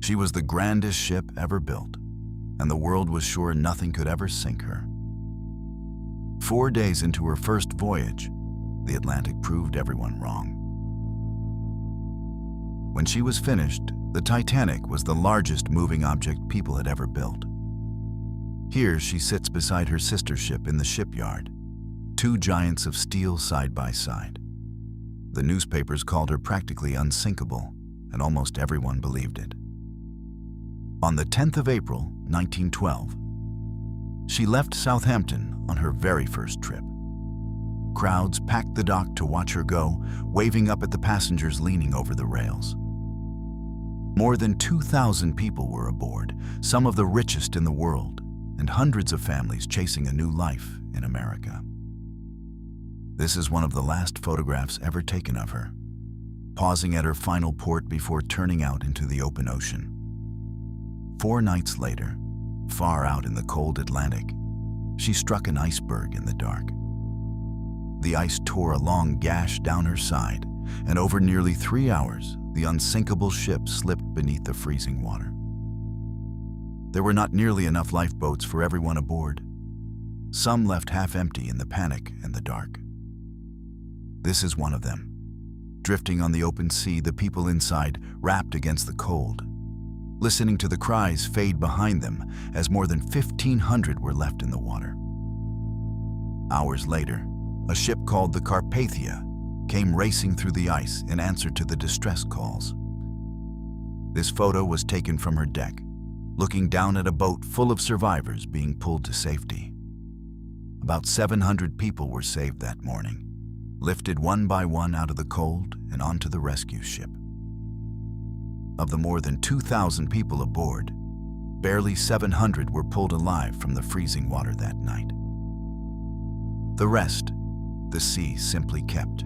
She was the grandest ship ever built, and the world was sure nothing could ever sink her. 4 days into her first voyage, the Atlantic proved everyone wrong. When she was finished, the Titanic was the largest moving object people had ever built. Here she sits beside her sister ship in the shipyard, two giants of steel side by side. The newspapers called her practically unsinkable, and almost everyone believed it. On the 10th of April, 1912, she left Southampton on her very first trip. Crowds packed the dock to watch her go, waving up at the passengers leaning over the rails. More than 2,000 people were aboard, some of the richest in the world, and hundreds of families chasing a new life in America. This is one of the last photographs ever taken of her, pausing at her final port before turning out into the open ocean. 4 nights later, far out in the cold Atlantic, she struck an iceberg in the dark. The ice tore a long gash down her side, and over nearly 3 hours, the unsinkable ship slipped beneath the freezing water. There were not nearly enough lifeboats for everyone aboard. Some left half empty in the panic and the dark. This is one of them. Drifting on the open sea, the people inside wrapped against the cold, listening to the cries fade behind them as more than 1,500 were left in the water. Hours later, a ship called the Carpathia came racing through the ice in answer to the distress calls. This photo was taken from her deck, looking down at a boat full of survivors being pulled to safety. About 700 people were saved that morning, lifted one by one out of the cold and onto the rescue ship. Of the more than 2,000 people aboard, barely 700 were pulled alive from the freezing water that night. The rest, the sea simply kept.